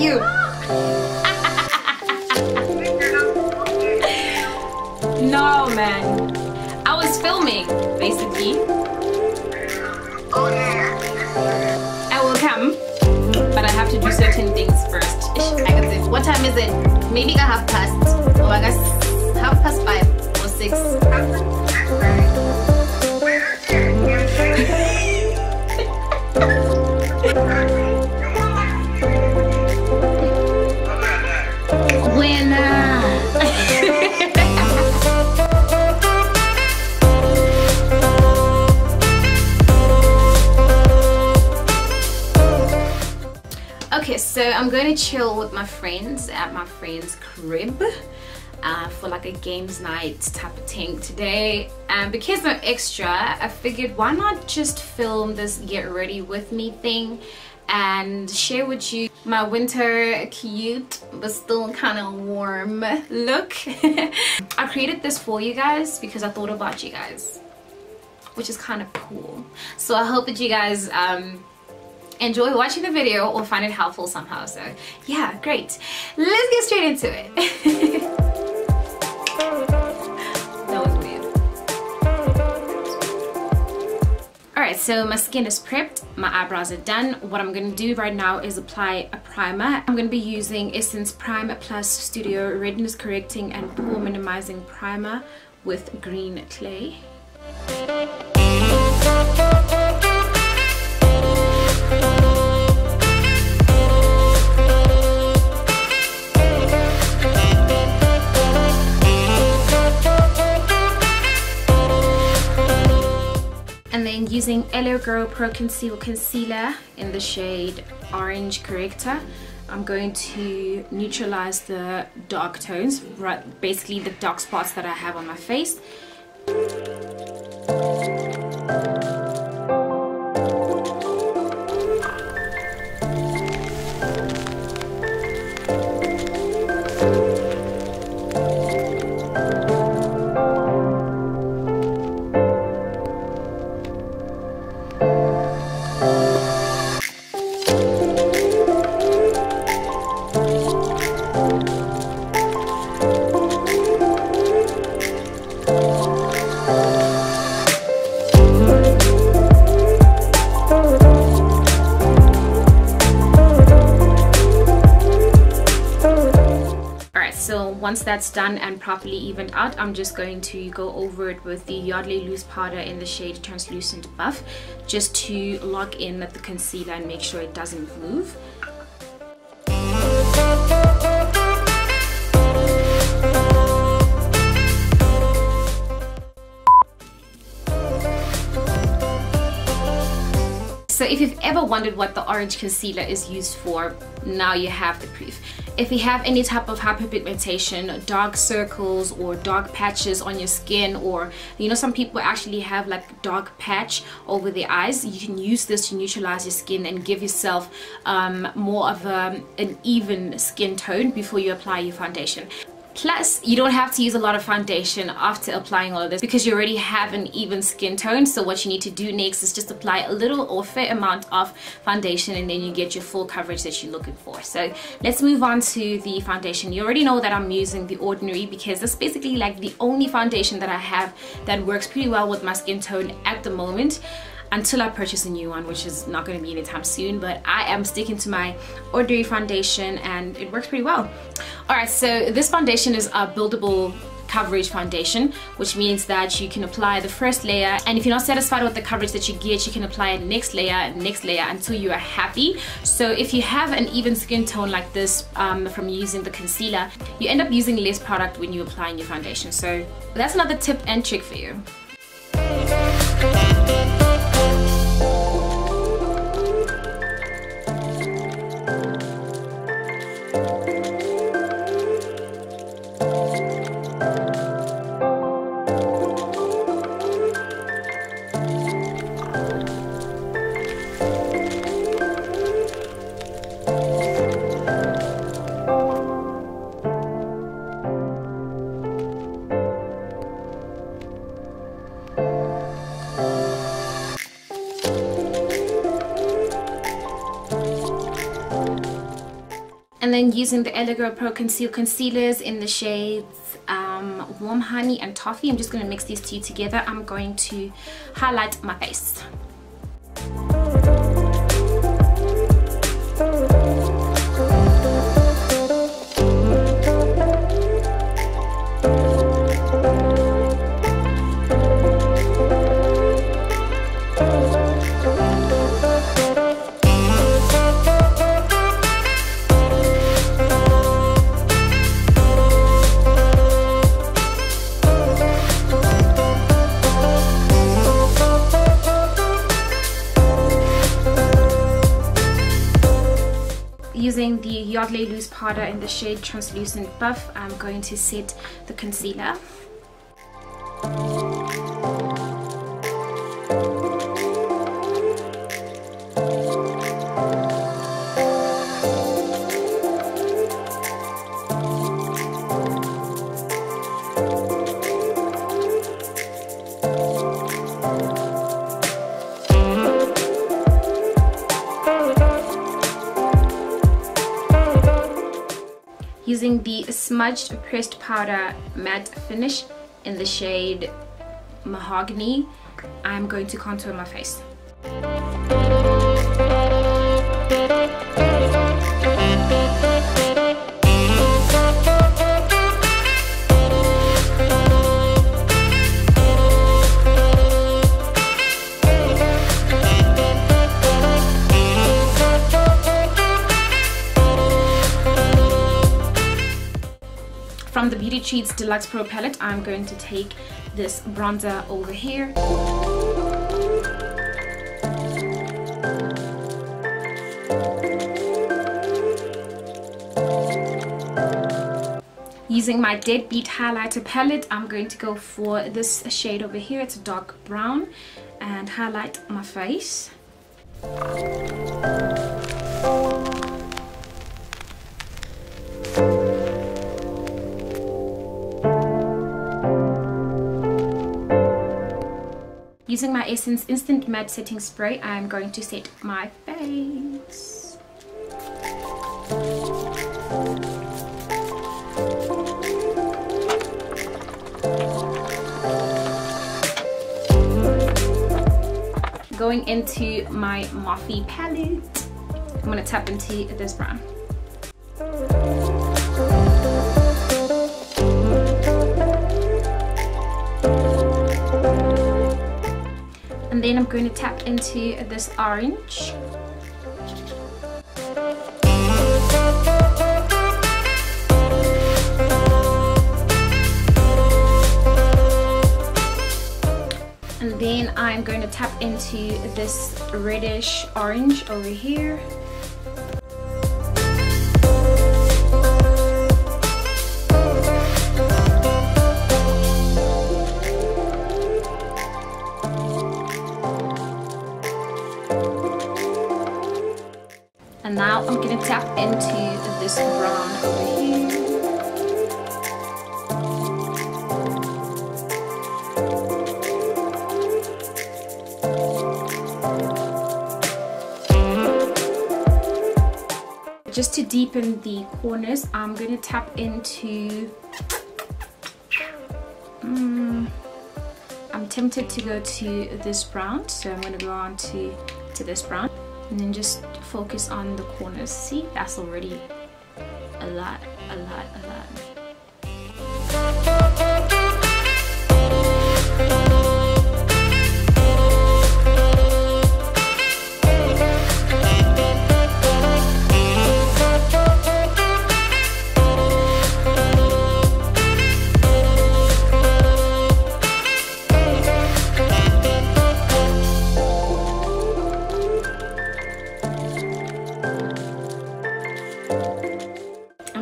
at you. No, man. I was filming, basically. I will come, but I have to do certain things first. What time is it? Maybe I have past, or I guess 5:30 or 6. Okay, so I'm going to chill with my friends at my friend's crib for like a games night type of thing today. And because I'm extra, I figured why not just film this get ready with me thing and share with you my winter cute but still kind of warm look. I created this for you guys because I thought about you guys, which is kind of cool. So I hope that you guys enjoy watching the video or find it helpful somehow. So yeah, great. Let's get straight into it. That was weird. Alright, so my skin is prepped, my eyebrows are done. What I'm going to do right now is apply a primer. I'm going to be using Essence Prime Plus Studio Redness Correcting and Pore Minimizing Primer with green clay. And then using Hello Girl Pro Conceal Concealer in the shade Orange Corrector, I'm going to neutralize the dark tones, right, basically the dark spots that I have on my face. Once that's done and properly evened out, I'm just going to go over it with the Yardley loose powder in the shade Translucent Buff, just to lock in the concealer and make sure it doesn't move. So if you've ever wondered what the orange concealer is used for, now you have the proof. If you have any type of hyperpigmentation, dark circles or dark patches on your skin, or you know, some people actually have like dark patch over their eyes, you can use this to neutralize your skin and give yourself more of an even skin tone before you apply your foundation. Plus, you don't have to use a lot of foundation after applying all of this because you already have an even skin tone. So what you need to do next is just apply a little or fair amount of foundation, and then you get your full coverage that you're looking for. So let's move on to the foundation. You already know that I'm using the Ordinary because it's basically like the only foundation that I have that works pretty well with my skin tone at the moment, until I purchase a new one, which is not going to be anytime soon. But I am sticking to my Ordinary foundation and it works pretty well. Alright, so this foundation is a buildable coverage foundation, which means that you can apply the first layer, and if you're not satisfied with the coverage that you get, you can apply a next layer until you are happy. So if you have an even skin tone like this from using the concealer, you end up using less product when you apply your foundation. So that's another tip and trick for you. And then using the Elegro Pro Conceal concealers in the shades Warm Honey and Toffee, I'm just going to mix these two together. I'm going to highlight my face. Using the Yardley loose powder in the shade Translucent Buff, I'm going to set the concealer. Using the Smudge pressed powder matte finish in the shade Mahogany, I'm going to contour my face. From the Beauty Treats Deluxe Pro Palette, I'm going to take this bronzer over here. Using my Deadbeat highlighter palette, I'm going to go for this shade over here. It's a dark brown, and highlight my face. Using my Essence Instant Matte Setting Spray, I'm going to set my face. Going into my Morphe palette, I'm going to tap into this brown. And then I'm going to tap into this orange. And then I'm going to tap into this reddish orange over here. And now I'm going to tap into this brown over here. Just to deepen the corners, I'm going to tap into... I'm tempted to go to this brown, so I'm going to go on to this brown. And then just focus on the corners. See, that's already a lot.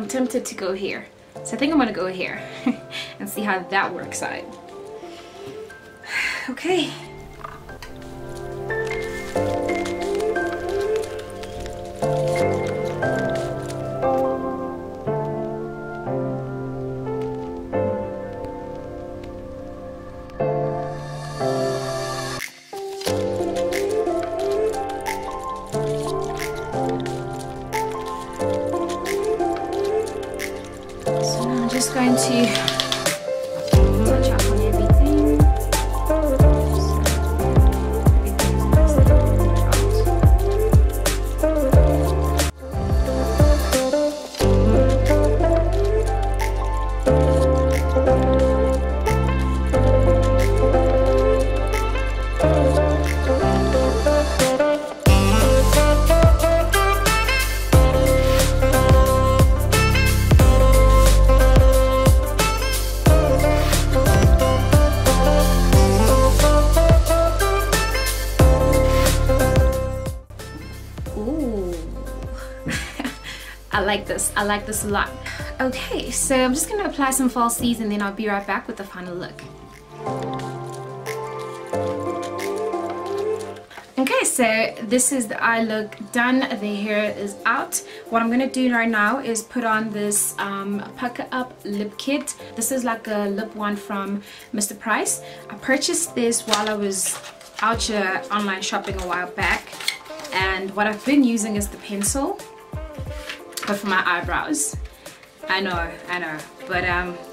Tempted to go here, so I think I'm gonna go here and see how that works out. Okay. So now I'm just going to touch up on everything. I like this a lot. Okay, so I'm just gonna apply some falsies and then I'll be right back with the final look. Okay, so this is the eye look done. The hair is out. What I'm gonna do right now is put on this Pucker Up lip kit. This is like a lip one from Mr. Price. I purchased this while I was out here online shopping a while back, and what I've been using is the pencil, but for my eyebrows. I know, but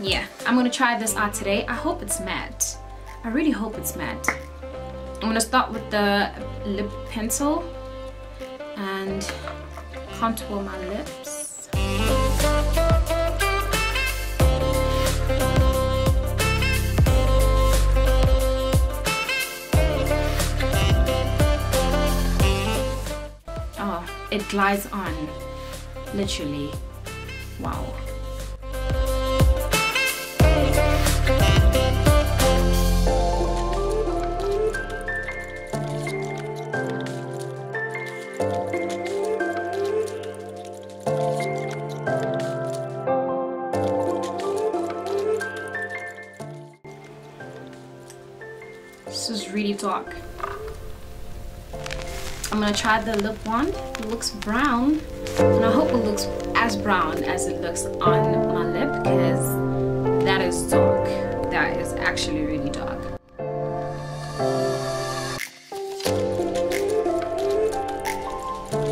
yeah, I'm gonna try this out today. I hope it's matte. I really hope it's matte. I'm gonna start with the lip pencil and contour my lips. Oh, it glides on. Literally. Wow. This is really dark. I'm gonna try the lip wand. It looks brown, and I hope it looks as brown as it looks on my lip, because that is dark. That is actually really dark.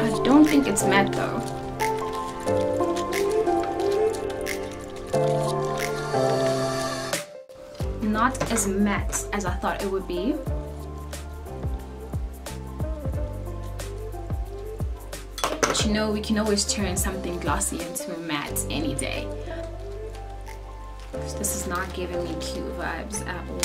I don't think it's matte though. Not as matte as I thought it would be. But you know, we can always turn something glossy into a matte any day. This is not giving me cute vibes at all.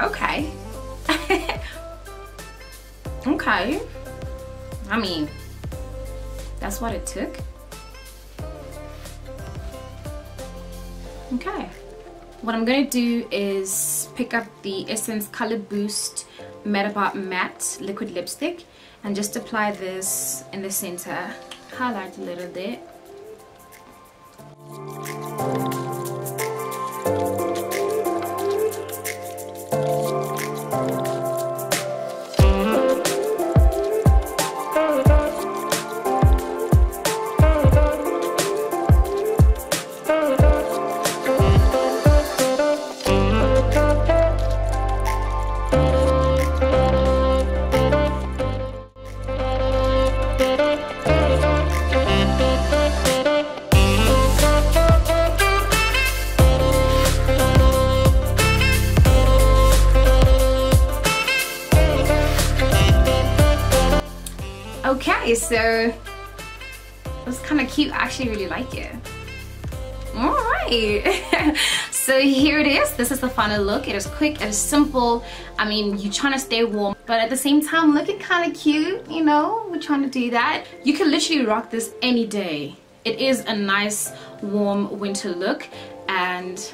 Okay. Okay. I mean, that's what it took. Okay. What I'm gonna do is pick up the Essence Color Boost Metabar Matte Liquid Lipstick and just apply this in the center. Highlight a little bit. Okay, so it's kind of cute. I actually really like it. Alright, so here it is. This is the final look. It is quick, it is simple. I mean, you're trying to stay warm, but at the same time looking kind of cute, you know, we're trying to do that. You can literally rock this any day. It is a nice warm winter look, and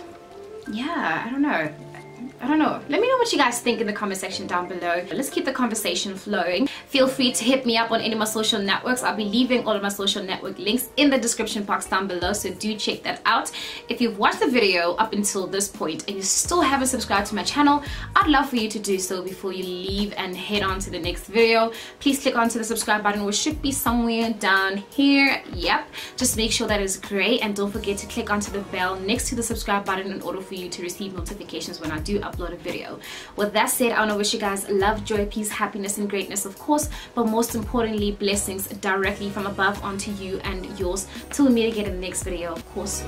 yeah, I don't know, I don't know. Let me know what you guys think in the comment section down below. Let's keep the conversation flowing. Feel free to hit me up on any of my social networks. I'll be leaving all of my social network links in the description box down below, so do check that out. If you've watched the video up until this point and you still haven't subscribed to my channel, I'd love for you to do so before you leave and head on to the next video. Please click onto the subscribe button, which should be somewhere down here. Yep, just make sure that is gray, and don't forget to click onto the bell next to the subscribe button in order for you to receive notifications when I do upload a video. With that said, I want to wish you guys love, joy, peace, happiness, and greatness, of course, but most importantly, blessings directly from above onto you and yours. Till we meet again in the next video, of course.